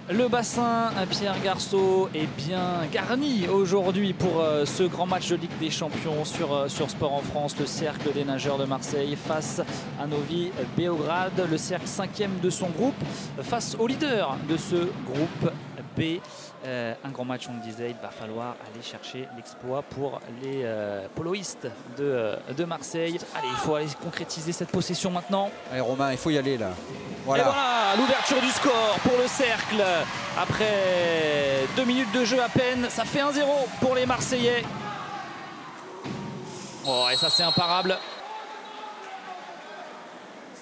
Le bassin Pierre Garceau est bien garni aujourd'hui pour ce grand match de Ligue des Champions sur Sport en France. Le cercle des nageurs de Marseille face à Novi Beograd. Le cercle 5e de son groupe face au leader de ce groupe B. Un grand match, on le disait, il va falloir aller chercher l'exploit pour les poloistes de Marseille. Allez, il faut aller concrétiser cette possession maintenant. Allez Romain, il faut y aller là. Voilà. Et voilà l'ouverture du score pour le cercle. Après 2 minutes de jeu à peine, ça fait 1-0 pour les Marseillais. Oh, et ça c'est imparable.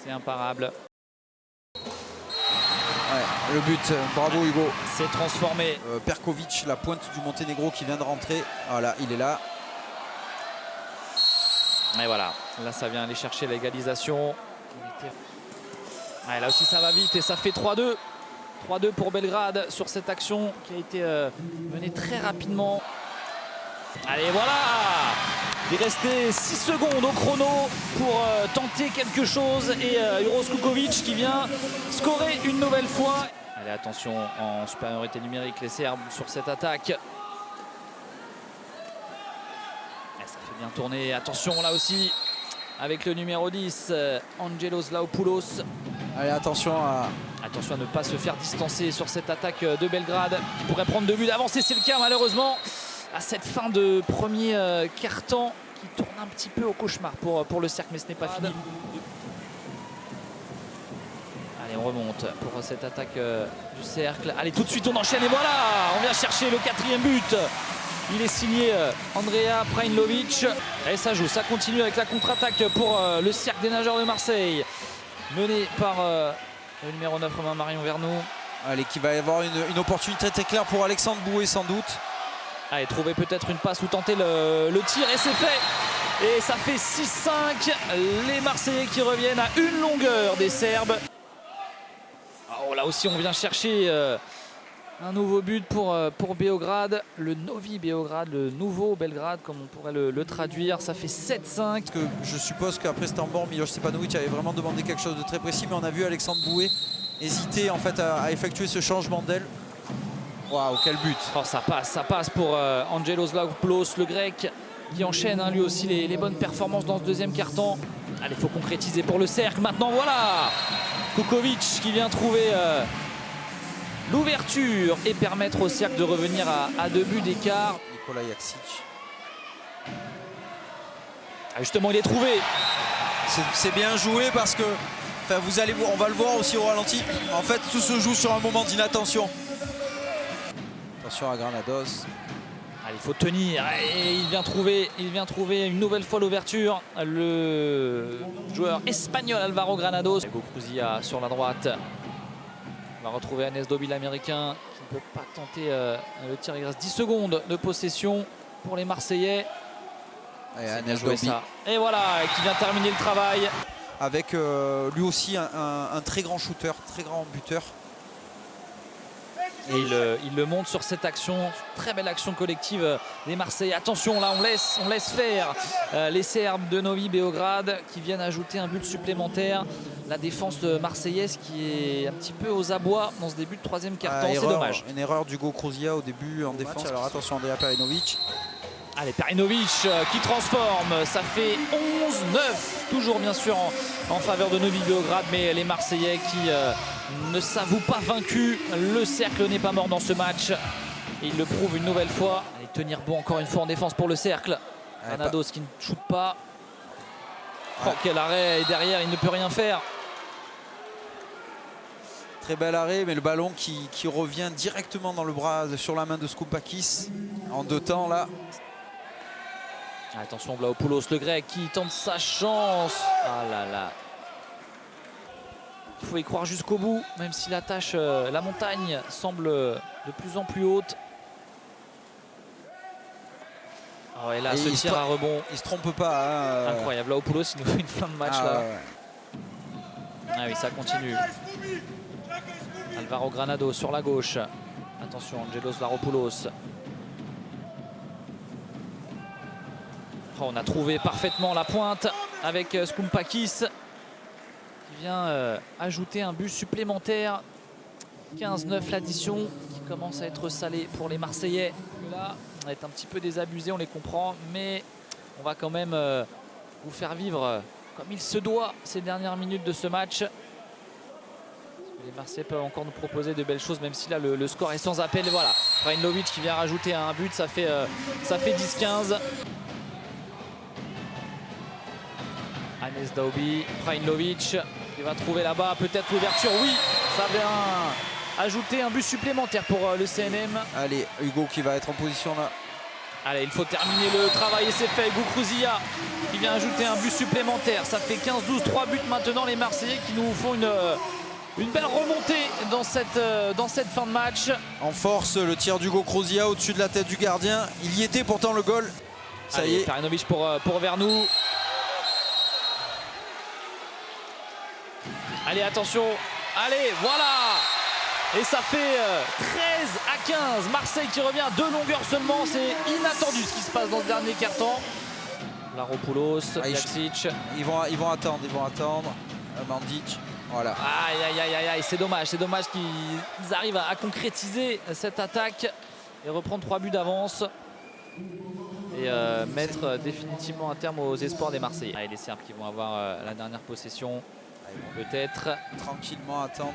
C'est imparable. Ouais, le but, bravo Hugo. C'est transformé. Perkovic, la pointe du Monténégro qui vient de rentrer. Voilà, il est là. Et voilà, là ça vient aller chercher l'égalisation. Ouais, là aussi ça va vite et ça fait 3-2. 3-2 pour Belgrade sur cette action qui a été menée très rapidement. Allez, voilà! Il restait 6 secondes au chrono pour tenter quelque chose et Uros Kukovic qui vient scorer une nouvelle fois. Allez, attention, en supériorité numérique les Serbes sur cette attaque. Et ça fait bien tourner. Attention là aussi avec le numéro 10, Angelos Laopoulos. Allez, attention à ne pas se faire distancer sur cette attaque de Belgrade qui pourrait prendre 2 buts d'avance et c'est le cas malheureusement à cette fin de premier quart-temps qui tourne un petit peu au cauchemar pour le cercle, mais ce n'est pas fini. Allez, on remonte pour cette attaque du cercle. Allez, tout de suite on enchaîne et voilà, on vient chercher le 4e but. Il est signé Andrea Prajnovic. Et ça joue, ça continue avec la contre-attaque pour le cercle des nageurs de Marseille. Mené par le numéro 9, Romain Marion Vernou. Allez, qui va y avoir une opportunité très claire pour Alexandre Boué sans doute. Allez, trouver peut-être une passe ou tenter le tir et c'est fait. Et ça fait 6-5. Les Marseillais qui reviennent à une longueur des Serbes. Oh, là aussi on vient chercher un nouveau but pour Beograd. Le Novi Beograd, le nouveau Belgrade comme on pourrait le traduire. Ça fait 7-5. Je suppose qu'après ce temps mort, Miloš Stepanovic avait vraiment demandé quelque chose de très précis. Mais on a vu Alexandre Boué hésiter en fait à effectuer ce changement d'aile. Waouh, quel but! Oh, ça passe pour Angelos Laopoulos, le grec, qui enchaîne lui aussi les bonnes performances dans ce deuxième quart-temps. Allez, il faut concrétiser pour le cercle. Maintenant, voilà Kukovic qui vient trouver l'ouverture et permettre au cercle de revenir à 2 buts d'écart. Nikola Jaksic. Ah, justement, il est trouvé. C'est bien joué parce que, enfin, on va le voir aussi au ralenti. En fait, tout se joue sur un moment d'inattention. Attention à Granados. Allez, il faut tenir et il vient trouver une nouvelle fois l'ouverture. Le joueur espagnol Alvaro Granados. Hugo Cruzia sur la droite. On va retrouver Anes Dobi l'américain qui ne peut pas tenter le tir. Il reste 10 secondes de possession pour les Marseillais. Et Anes Dobi. Et voilà, qui vient terminer le travail. Avec lui aussi un très grand shooter, très grand buteur. Et il le monte sur cette action, très belle action collective des Marseillais. Attention là, on laisse faire les Serbes de Novi Beograd qui viennent ajouter un but supplémentaire. La défense marseillaise qui est un petit peu aux abois dans ce début de 3e quart-temps, c'est dommage. Une erreur d'Hugo Cruzia au début en défense. Alors attention Andrea Perinovic. Allez, Perinovic qui transforme, ça fait 11-9, toujours bien sûr en faveur de Novi Beograd, mais les Marseillais qui ne s'avouent pas vaincus. Le cercle n'est pas mort dans ce match et il le prouve une nouvelle fois. Allez, tenir bon encore une fois en défense pour le cercle. Granados qui ne shoot pas. Oh, quel arrêt, et derrière il ne peut rien faire. Très bel arrêt, mais le ballon qui revient directement dans le bras, sur la main de Skoupakis en 2 temps là. Attention, Vlaopoulos, le grec qui tente sa chance. Ah là là. Il faut y croire jusqu'au bout, même si la tâche, la montagne semble de plus en plus haute. Oh, et là, ce tir à rebond. Il se trompe pas. Incroyable. Vlaopoulos, il nous fait une fin de match là. Ouais. Ah oui, ça continue. Alvaro Granado sur la gauche. Attention, Angelos Laopoulos. Oh, on a trouvé parfaitement la pointe avec Skoupakis qui vient ajouter un but supplémentaire 15-9 l'addition qui commence à être salée pour les Marseillais. Là, on va être un petit peu désabusé, on les comprend, mais on va quand même vous faire vivre comme il se doit ces dernières minutes de ce match. Les Marseillais peuvent encore nous proposer de belles choses, même si là le score est sans appel. Et voilà, Brajinovic qui vient rajouter un but, ça fait 10-15. Anes Daoubi, Brajinovic qui va trouver là-bas peut-être l'ouverture. Oui, ça vient ajouter un but supplémentaire pour le CNM. Allez, Hugo qui va être en position là. Allez, il faut terminer le travail et c'est fait. Goukruzia qui vient ajouter un but supplémentaire. Ça fait 15-12, 3 buts maintenant les Marseillais qui nous font une belle remontée dans cette fin de match. En force, le tir d'Hugo Crozia au-dessus de la tête du gardien. Il y était pourtant le goal. Ça Allez, y est. Brajinovic pour Vernou. Allez, attention. Allez, voilà. Et ça fait 13 à 15. Marseille qui revient à 2 longueurs seulement. C'est inattendu ce qui se passe dans ce dernier quart-temps. Laropoulos, Jaksic. Ils vont attendre. Mandic. Voilà. Aïe, c'est dommage qu'ils arrivent à concrétiser cette attaque et reprendre 3 buts d'avance et mettre définitivement un terme aux espoirs des Marseillais. Allez, les Serbes qui vont avoir la dernière possession, peut-être. Tranquillement attendre.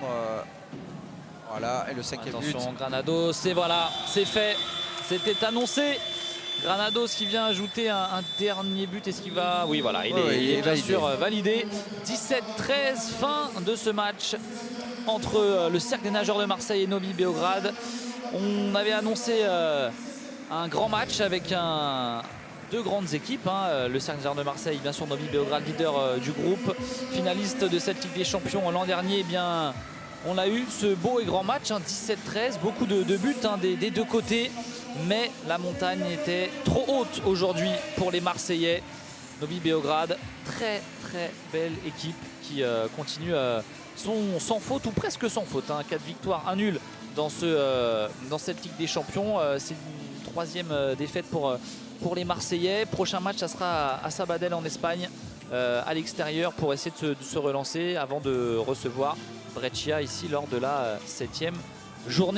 Voilà, et le 5e but. Attention, Granados, c'est fait. C'était annoncé. Granados qui vient ajouter un dernier but. Est-ce qu'il va... Oui, voilà, il est bien sûr validé. 17-13, fin de ce match entre le Cercle des Nageurs de Marseille et Novi Beograd. On avait annoncé un grand match avec deux grandes équipes. Le Cercle des Nageurs de Marseille, bien sûr, Novi Beograd, leader du groupe, finaliste de cette Ligue des Champions l'an dernier. Eh bien, on a eu ce beau et grand match, 17-13, beaucoup de buts des deux côtés. Mais la montagne était trop haute aujourd'hui pour les Marseillais. Novi Beograd, très belle équipe qui continue sans faute ou presque sans faute. 4 victoires, 1 nul dans cette Ligue des Champions. C'est une 3e défaite pour les Marseillais. Prochain match, ça sera à Sabadell en Espagne, à l'extérieur, pour essayer de se relancer avant de recevoir Brescia ici lors de la 7e journée.